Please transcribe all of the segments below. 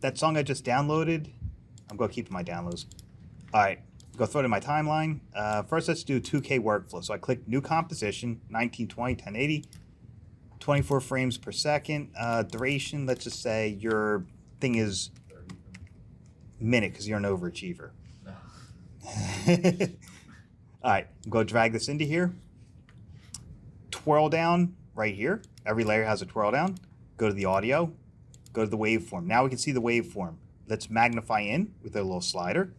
that song I just downloaded, I'm going to keep my downloads. All right, go throw it in my timeline. First, let's do 2K workflow. So I click New Composition, 1920, 1080, 24 frames per second. Duration, let's just say your thing is minute because you're an overachiever. All right, I'm going to drag this into here. Twirl down right here. Every layer has a twirl down. Go to the audio. Go to the waveform. Now we can see the waveform. Let's magnify in with a little slider.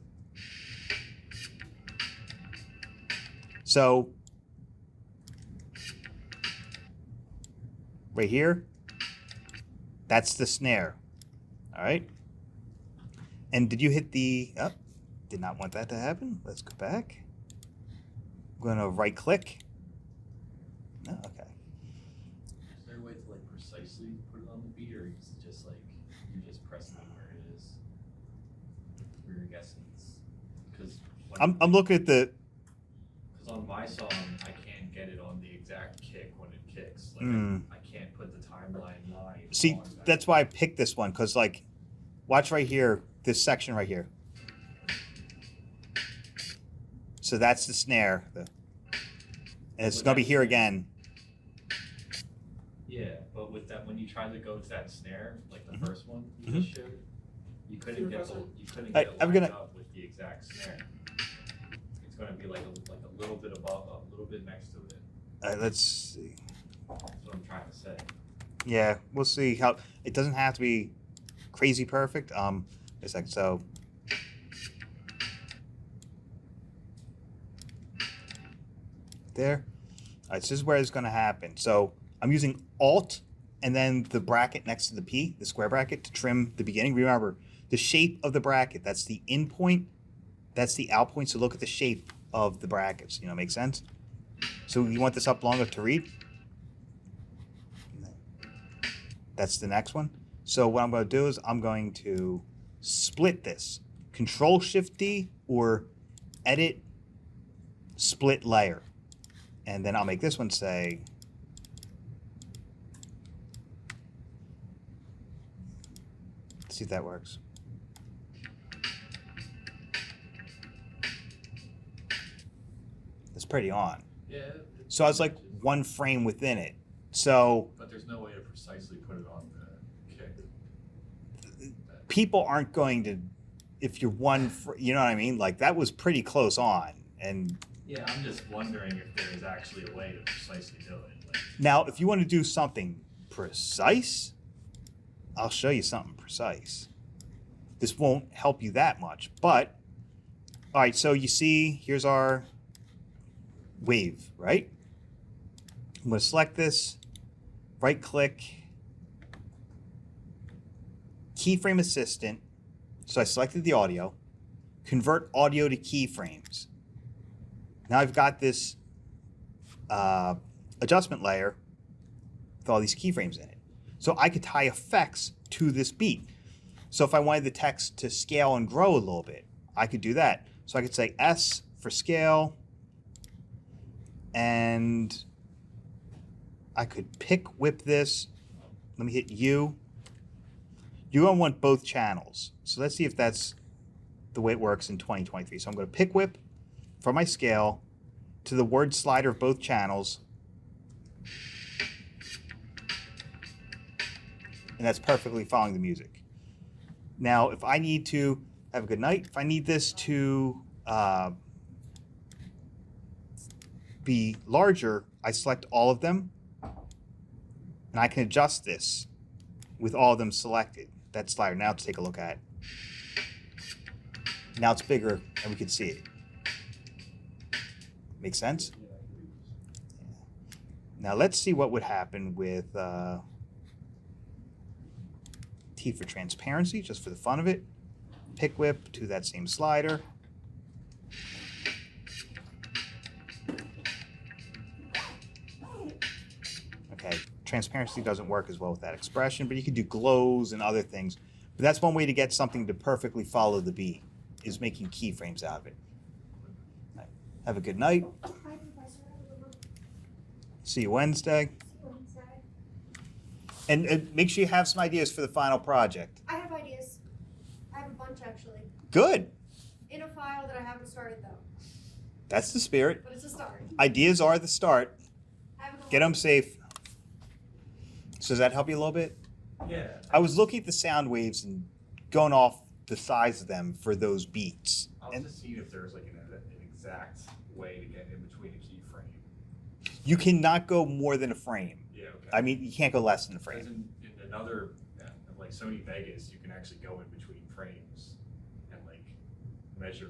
So right here, that's the snare. All right. And did you hit the, oh, did not want that to happen. Let's go back. I'm going to right click. No, okay. Is there a way to like precisely put it on the beat, or is it just like you just press it where it is? Where you're guessing it's because I'm looking at the. Because on my song, I can't get it on the exact kick when it kicks. Like I can't put the timeline line. See, on that. that's why I picked this one, because like, watch right here, this section right here. So that's the snare, and it's gonna be here again. Yeah, but with that, when you try to go to that snare, like the first one you just showed, you couldn't get it lined up with the exact snare. It's going to be like a little bit above, a little bit next to it. Let's see. That's what I'm trying to say. Yeah, we'll see how. It doesn't have to be crazy perfect. It's like so. There. All right, so this is where it's going to happen. So I'm using Alt and then the bracket next to the P, the square bracket, to trim the beginning. Remember, the shape of the bracket, that's the in point, that's the out point. So look at the shape of the brackets. You know, make sense? So you want this up long enough to read? That's the next one. So what I'm going to do is I'm going to split this. Control-Shift-D or Edit, Split Layer. And then I'll make this one say, let's see if that works. It's pretty on. Yeah. So I was like one frame within it. So. But there's no way to precisely put it on the kick. People aren't going to, if you're you know what I mean? Like that was pretty close on. And. Yeah, I'm just wondering if there is actually a way to precisely do it. Like, now, if you want to do something precise, I'll show you something precise. This won't help you that much, but, all right, so you see, here's our wave, right? I'm going to select this, right-click, Keyframe Assistant. So I selected the audio, convert audio to keyframes. Now I've got this adjustment layer with all these keyframes in it. So I could tie effects to this beat. So if I wanted the text to scale and grow a little bit, I could do that. So I could say S for scale, and I could pick whip this. Let me hit U. You're going to want both channels. So let's see if that's the way it works in 2023. So I'm going to pick whip from my scale to the word slider of both channels. And that's perfectly following the music. Now, if I need to, have a good night, if I need this to be larger, I select all of them, and I can adjust this with all of them selected. That slider. Now to take a look at. Now it's bigger, and we can see it. Make sense? Yeah. Now let's see what would happen with T for transparency, just for the fun of it. Pick whip to that same slider. Okay, transparency doesn't work as well with that expression, but you can do glows and other things. But that's one way to get something to perfectly follow the beat, is making keyframes out of it. Right. Have a good night. Hi, Professor. See you Wednesday. See you Wednesday. And make sure you have some ideas for the final project. I have ideas. I have a bunch actually. Good. In a file that I haven't started though. That's the spirit. But it's a start. Ideas are the start. Get them One. safe. So does that help you a little bit? Yeah. I was looking at the sound waves and going off the size of them for those beats. I was just seeing if there's like an exact way to get in between a keyframe. You cannot go more than a frame. Yeah, okay. I mean, you can't go less than a Because frame. in another, like Sony Vegas, you can actually go in between frames and like measure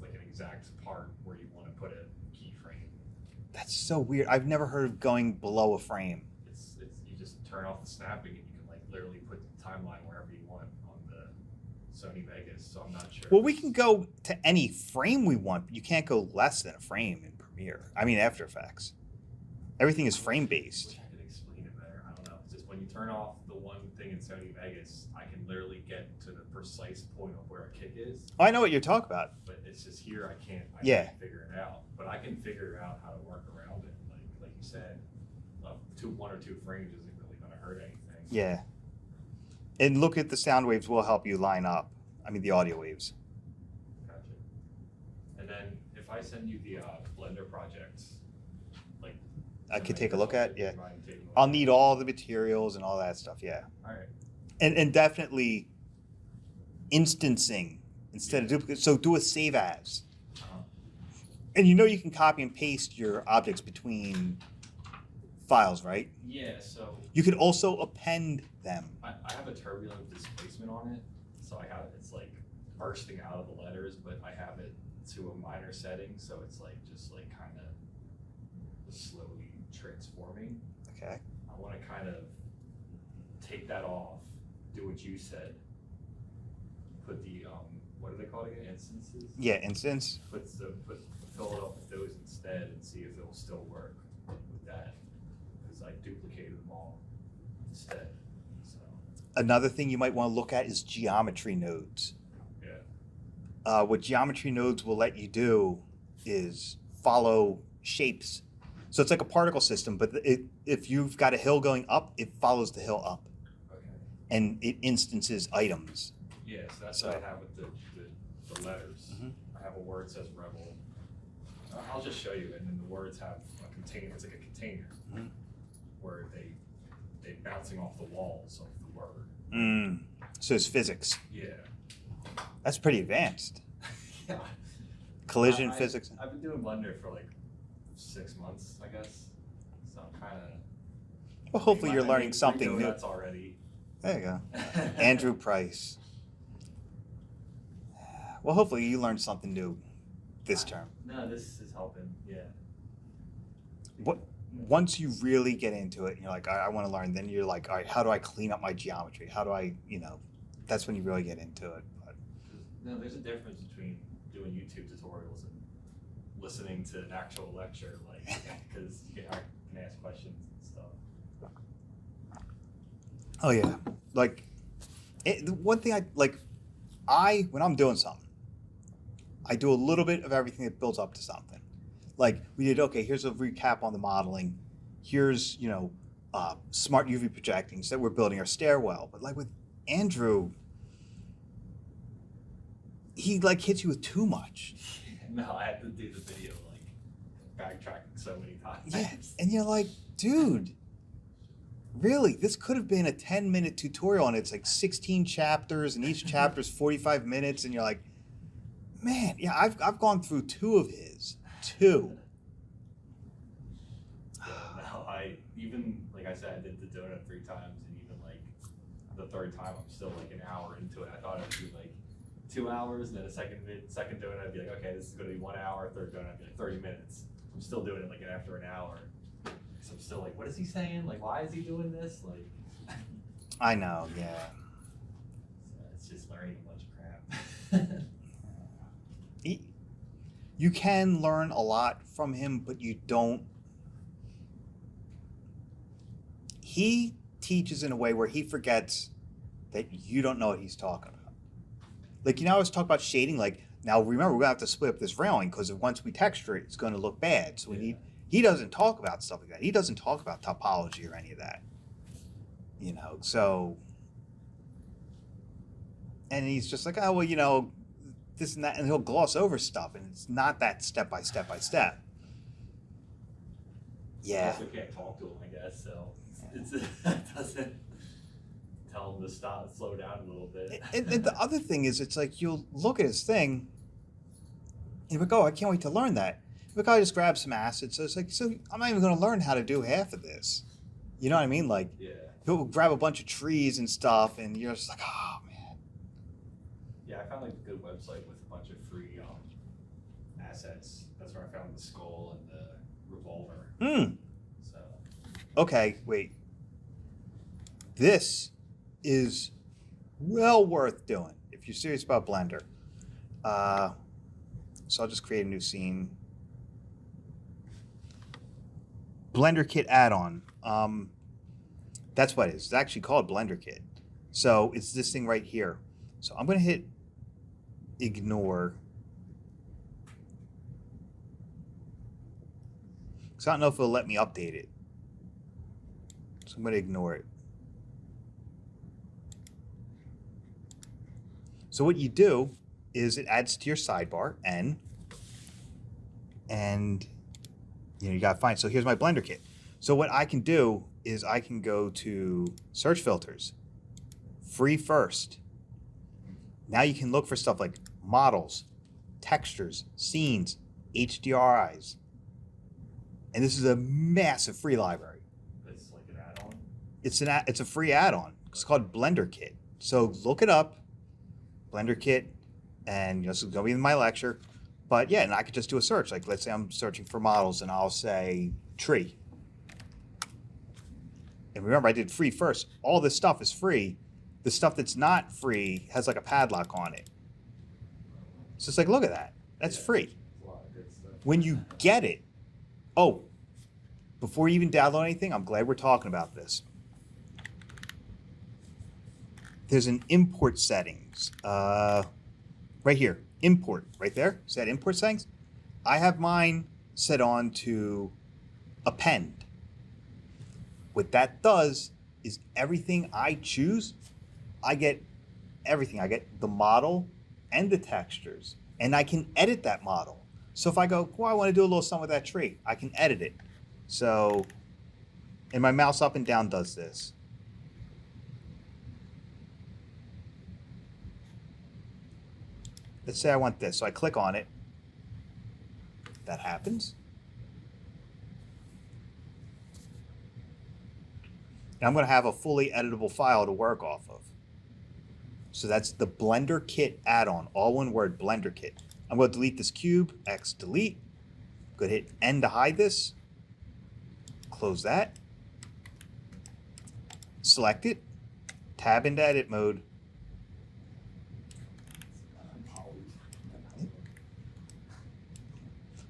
like an exact part where you want to put a keyframe. That's so weird. I've never heard of going below a frame. It's you just turn off the snapping and you can like literally put the timeline wherever you want on the Sony Vegas. So I'm not sure. Well, we can go to any frame we want, but you can't go less than a frame in Premiere. I mean, After Effects. Everything is frame based. Wish I could explain it better. I don't know. It's just when you turn off the one thing in Sony Vegas, I can literally get to the precise point of where a kick is. Oh, I know what you're talking about. But it's just here I can't figure it out. But I can figure out how to work around it. Like you said, one or two frames isn't really going to hurt anything. Yeah. And look at the sound waves will help you line up. I mean, the audio waves. Gotcha. And then if I send you the Blender projects, like I could take a look at, yeah. mind taking a look I'll at need it? all the materials and all that stuff, yeah. All right. And definitely instancing instead of duplicate. So do a save as. Uh-huh. And you know you can copy and paste your objects between files, right? Yeah, so You could also append them. I have a turbulent displacement on it, so it's like bursting out of the letters, but I have it to a minor setting, so it's like just like kind of slowly transforming. Okay. I want to kind of take that off, do what you said, put the what are they called again? Instances. Yeah, instance. Fill it up with those instead, and see if it'll still work with that, because I duplicated them all instead. So Another thing you might want to look at is geometry nodes. yeah. What geometry nodes will let you do is follow shapes. So it's like a particle system, but if you've got a hill going up, it follows the hill up. Okay. And it instances items. Yeah, so that's what I have with the letters. Mhm. I have a word that says rebel. I'll just show you, and then the words have a container. It's like a container Mhm. where they bouncing off the walls of the word. So it's physics. Yeah. That's pretty advanced. Yeah. Collision physics. I've been doing Blender for like 6 months, I guess. So I'm kind of. Well, hopefully you're learning something new. That's already. There you go. Andrew Price. Well, hopefully you learned something new this term. No, this is helping. Yeah. Once you really get into it and you're like, I want to learn, then you're like, all right, how do I clean up my geometry? How do I, that's when you really get into it. But No, there's a difference between doing YouTube tutorials and listening to an actual lecture, like, because you can ask questions and stuff. oh yeah, like the one thing when I'm doing something, I do a little bit of everything that builds up to something. Like we did, okay, here's a recap on the modeling. Here's, smart UV projecting. So we're building our stairwell. But like with Andrew, he like hits you with too much. No, I had to do the video like backtracking so many times. Yeah, and you're like, dude, really? This could have been a 10-minute tutorial, and it's like 16 chapters, and each chapter is 45 minutes, and you're like, man, yeah, I've gone through 2 of his. 2. Yeah, no, like I said, I did the donut 3 times, and even like the 3rd time, I'm still like an hour into it. I thought I'd do like 2 hours, and then a second donut, I'd be like, okay, this is going to be 1 hour. 3rd donut, I'd be like 30 minutes. I'm still doing it like after an hour. So I'm still like, what is he saying? Like, why is he doing this? Like, I know, yeah. so it's just learning a bunch of crap. You can learn a lot from him, but you don't. He teaches in a way where he forgets that you don't know what he's talking about. Like, I was talking about shading. Like, now remember, we're going to have to split up this railing because once we texture it, it's going to look bad. So he doesn't talk about stuff like that. He doesn't talk about topology or any of that. So. And he's just like, oh, well, you know, this and that, and he'll gloss over stuff, and it's not that step by step by step. Yeah. You also can't talk to him, I guess, so it doesn't tell him to stop, slow down a little bit. And the other thing is, it's like you'll look at his thing, and you're like, oh, I can't wait to learn that. Look, I just grab some acid. So it's like, so I'm not even going to learn how to do half of this. You know what I mean? Like, Yeah. he'll grab a bunch of trees and stuff, and you're just like, oh, man. Yeah, I found like a good website with a bunch of free assets. That's where I found the skull and the revolver. So. Okay, wait. This is well worth doing if you're serious about Blender. So I'll just create a new scene. BlenderKit add-on. That's what it is. It's actually called BlenderKit. So it's this thing right here. So I'm going to hit ignore. Because I don't know if it'll let me update it. So I'm going to ignore it. So what you do is it adds to your sidebar, N, and you got to find. So here's my BlenderKit. So what I can do is I can go to search filters, free first. Now you can look for stuff like models, textures, scenes, HDRIs. And this is a massive free library. It's like an add-on? It's a free add-on. It's called BlenderKit. So look it up, BlenderKit, and this is going to be in my lecture. But yeah, and I could just do a search. Like, let's say I'm searching for models, and I'll say tree. And remember, I did free first. All this stuff is free. The stuff that's not free has like a padlock on it. So it's like, look at that. That's free. A lot of good stuff. When you get it, oh, before you even download anything, I'm glad we're talking about this. There's an import settings right here. Import, right there. See that import settings? I have mine set on to append. What that does is everything I choose, I get everything. I get the model and the textures, and I can edit that model. So if I go, well, I want to do a little something with that tree, I can edit it. So, and my mouse up and down does this. Let's say I want this. So I click on it. That happens. And I'm going to have a fully editable file to work off of. So that's the BlenderKit add-on. All one word, BlenderKit. I'm going to delete this cube. X delete. I'm going to hit N to hide this. Close that. Select it. Tab into edit mode.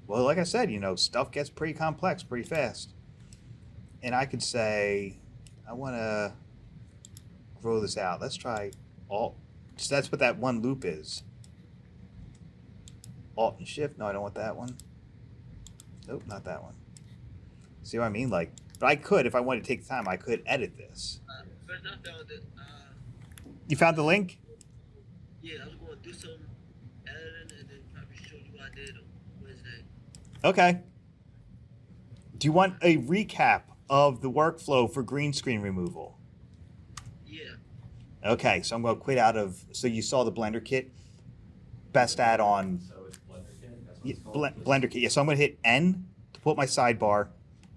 Well, like I said, stuff gets pretty complex pretty fast. And I could say, I want to grow this out. Let's try Alt. So that's what that one loop is. Alt and Shift. No, I don't want that one. Nope, not that one. See what I mean? Like, but I could, if I wanted to take the time, I could edit this. First, I found it. You found the link? Yeah, I was going to do some editing and then probably show you what I did on Wednesday. Okay. Do you want a recap of the workflow for green screen removal? Yeah. Okay, so I'm going to quit out of, so you saw the BlenderKit, best add-on. So it's BlenderKit? That's what Yeah, it's called? BlenderKit. Yeah, so I'm going to hit N to put my sidebar.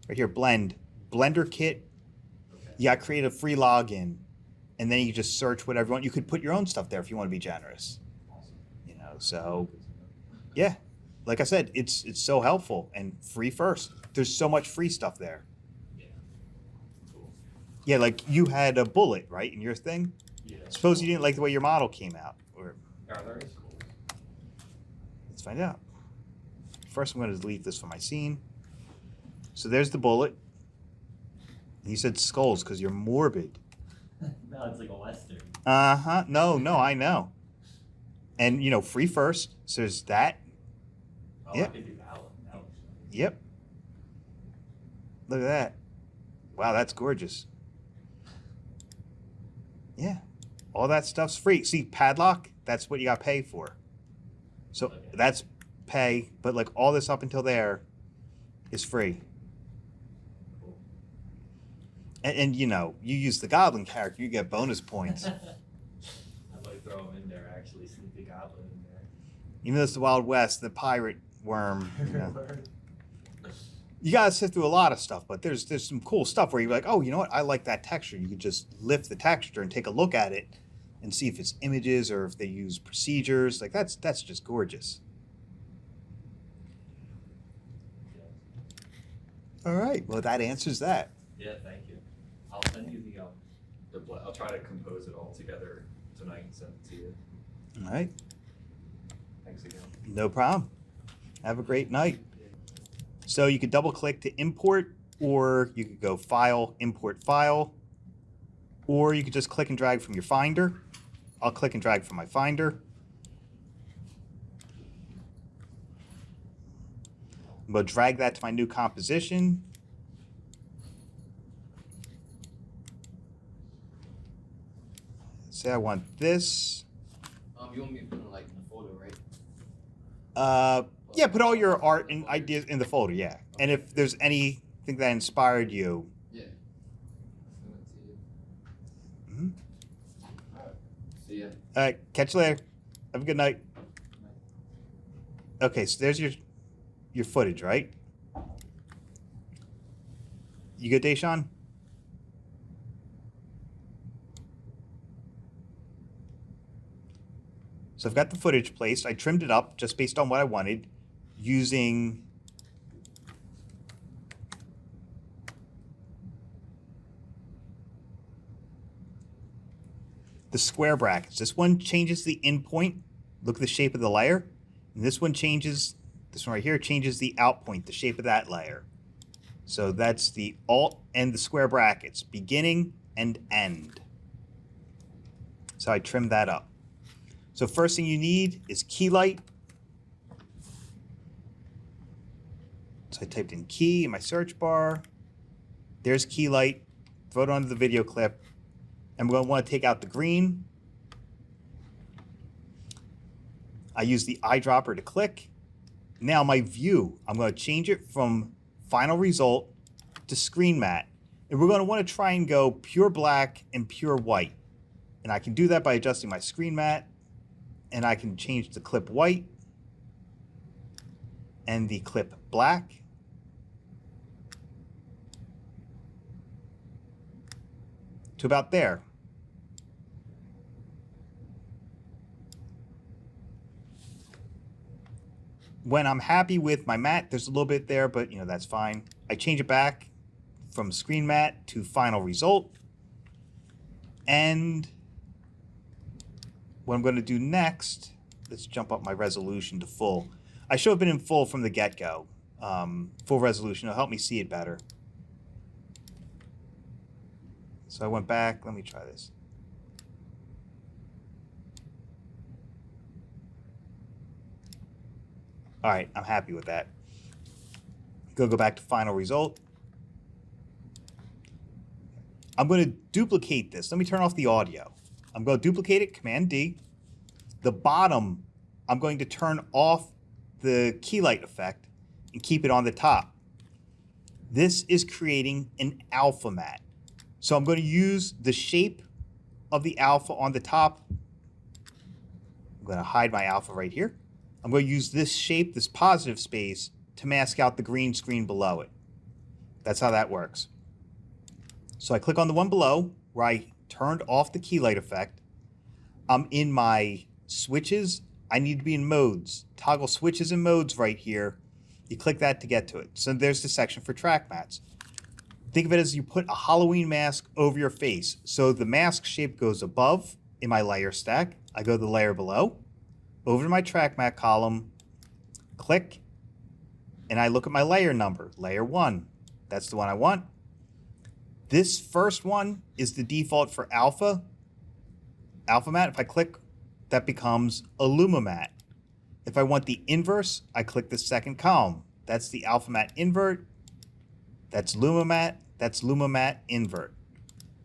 Right here, blend. BlenderKit. Okay. You got to create a free login, and then you just search whatever you want. You could put your own stuff there if you want to be generous. Awesome. So yeah, like I said, it's so helpful and free first. There's so much free stuff there. Yeah. Cool. Yeah, like you had a bullet, right, in your thing? Yeah. Suppose you didn't like the way your model came out. Or There is cool. let's find out. First, I'm going to delete this from my scene. So there's the bullet. And you said skulls because you're morbid. No, it's like a Western. Uh-huh. No, I know. And, free first. So there's that. Oh, Yeah. I could do that one. That looks nice. Yep. Look at that. Wow, that's gorgeous. Yeah. all that stuff's free. See, padlock, that's what you got to pay for. So Okay. that's pay, but like all this up until there is free. Cool. And you know, you use the goblin character, you get bonus points. I might throw him in there, actually, sneak the goblin in there. Even though it's the Wild West, the pirate worm. You know. You gotta sift through a lot of stuff, but there's some cool stuff where you're like, oh, you know what? I like that texture. You could just lift the texture and take a look at it and see if it's images or if they use procedures. Like that's just gorgeous. Yeah. All right. Well, that answers that. Yeah, thank you. I'll send you I'll try to compose it all together tonight and send it to you. All right. Thanks again. No problem. Have a great night. So you could double click to import, or you could go File, Import File, or you could just click and drag from your Finder. I'll click and drag from my Finder. I'm going to drag that to my new composition. Say I want this. You want me to put it like in the folder, right? Yeah, put all your art and ideas in the folder, yeah. And if there's anything that inspired you. Yeah. Send it to you. Mhm. Alright. See ya. All right, catch you later. Have a good night. Okay, so there's your footage, right? You good, Deshaun? So I've got the footage placed. I trimmed it up just based on what I wanted using the square brackets. This one changes the in point. Look at the shape of the layer. And this one right here changes the out point, the shape of that layer. So that's the alt and the square brackets, beginning and end. So I trimmed that up. So first thing you need is Keylight. So I typed in key in my search bar. There's Keylight. Throw it onto the video clip. And we're going to want to take out the green. I use the eyedropper to click. Now my view, I'm going to change it from final result to screen matte. And we're going to want to try and go pure black and pure white. And I can do that by adjusting my screen matte. And I can change the clip white and the clip black. To about there. When I'm happy with my matte, there's a little bit there, but you know, that's fine. I change it back from screen matte to final result. And what I'm going to do next, let's jump up my resolution to full. I should have been in full from the get-go. Full resolution will help me see it better. So I went back. Let me try this. All right, I'm happy with that. Go back to final result. I'm going to duplicate this. Let me turn off the audio. I'm going to duplicate it, Command D. The bottom, I'm going to turn off the Keylight effect and keep it on the top. This is creating an alpha matte. So I'm going to use the shape of the alpha on the top. I'm going to hide my alpha right here. I'm going to use this shape, this positive space, to mask out the green screen below it. That's how that works. So I click on the one below where I turned off the Keylight effect. I'm in my switches. I need to be in modes. Toggle switches and modes right here. You click that to get to it. So there's the section for track mattes. Think of it as you put a Halloween mask over your face. So the mask shape goes above in my layer stack. I go to the layer below, over to my track matte column, click, and I look at my layer number, layer 1. That's the one I want. This first one is the default for alpha matte. If I click, that becomes a Luma matte. If I want the inverse, I click the second column. That's the alpha matte invert. That's Luma matte. That's Luma matte invert.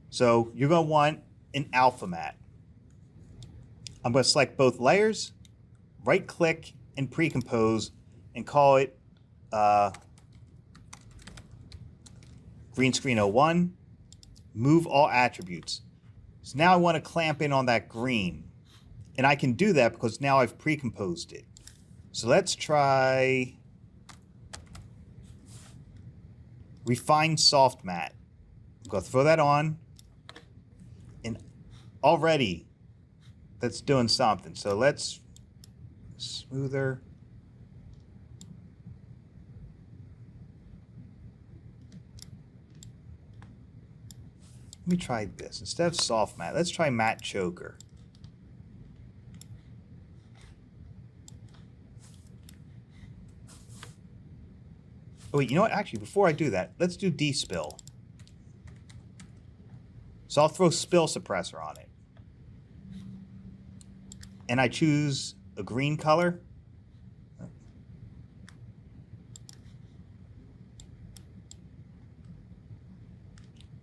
So you're going to want an alpha matte. I'm going to select both layers, right click and pre-compose and call it green screen 01, move all attributes. So now I want to clamp in on that green. And I can do that because now I've pre-composed it. So let's try refine soft matte. I'm going to throw that on. And already that's doing something. So let's smoother. Let me try this. Instead of soft matte, let's try matte choker. Oh wait, you know what? Actually, before I do that, let's do despill. So I'll throw spill suppressor on it. And I choose a green color.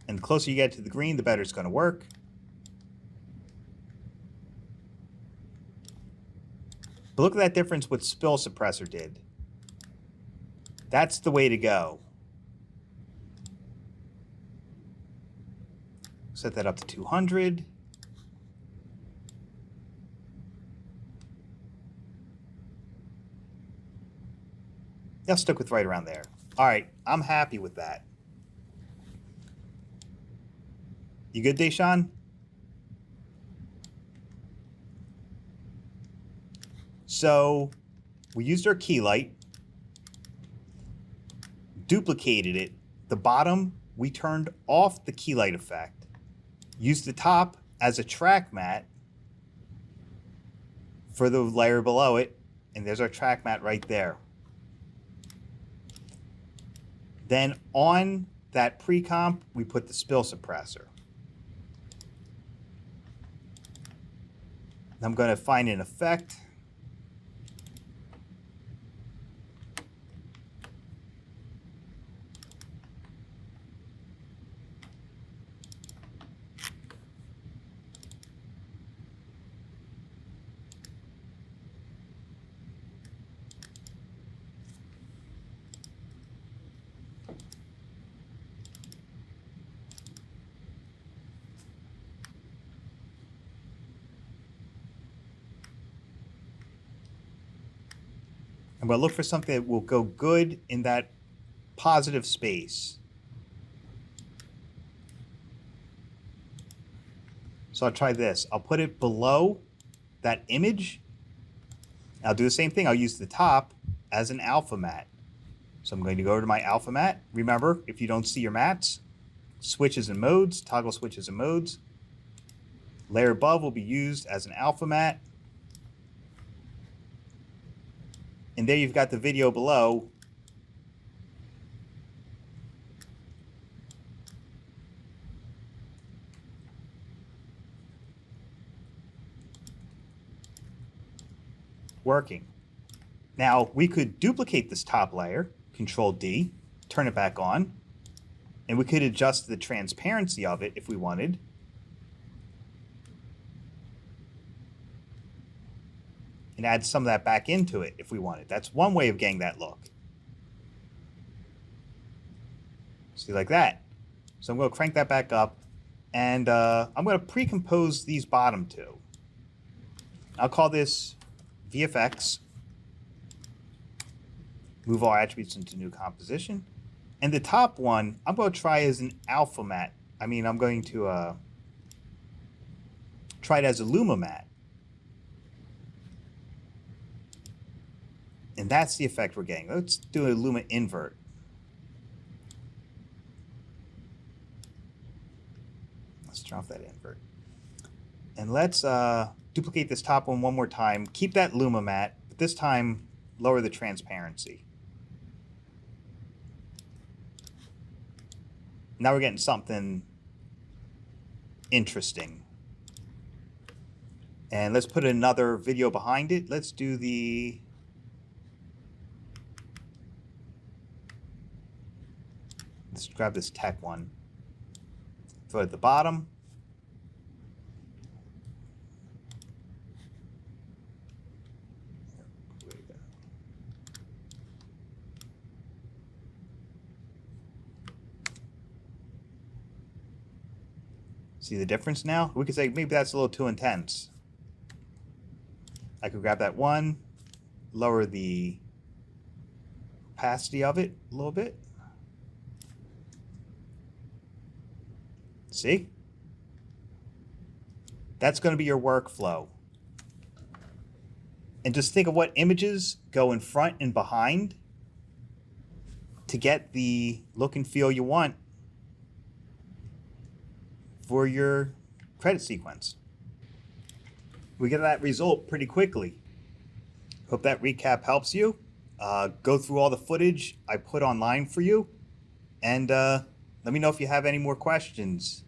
And the closer you get to the green, the better it's going to work. But look at that difference what spill suppressor did. That's the way to go. Set that up to 200. I'll stick with right around there. All right, I'm happy with that. You good, Deshaun? So we used our Keylight, duplicated it. The bottom, we turned off the Keylight effect. Used the top as a track matte for the layer below it, and there's our track matte right there. Then on that pre-comp, we put the spill suppressor. I'm going to find an effect. I'm going to look for something that will go good in that positive space. So I'll try this. I'll put it below that image. I'll do the same thing. I'll use the top as an alpha matte. So I'm going to go over to my alpha matte. Remember, if you don't see your mattes, switches and modes, toggle switches and modes. Layer above will be used as an alpha matte. And there you've got the video below. Working. Now we could duplicate this top layer, Control D, turn it back on, and we could adjust the transparency of it if we wanted. And add some of that back into it if we wanted. That's one way of getting that look. See, like that. So I'm going to crank that back up, and I'm going to pre-compose these bottom two. I'll call this VFX. Move all attributes into new composition. And the top one, I'm going to try as an alpha matte. I'm going to try it as a Luma matte. And that's the effect we're getting. Let's do a Luma invert. Let's turn off that invert. And let's duplicate this top one more time. Keep that Luma matte, but this time lower the transparency. Now we're getting something interesting. And let's put another video behind it. Let's do the... Let's grab this tech one. Throw it at the bottom. See the difference now? We could say maybe that's a little too intense. I could grab that one, lower the opacity of it a little bit. See? That's going to be your workflow. And just think of what images go in front and behind to get the look and feel you want for your credit sequence. We get that result pretty quickly. Hope that recap helps you. Go through all the footage I put online for you, and let me know if you have any more questions.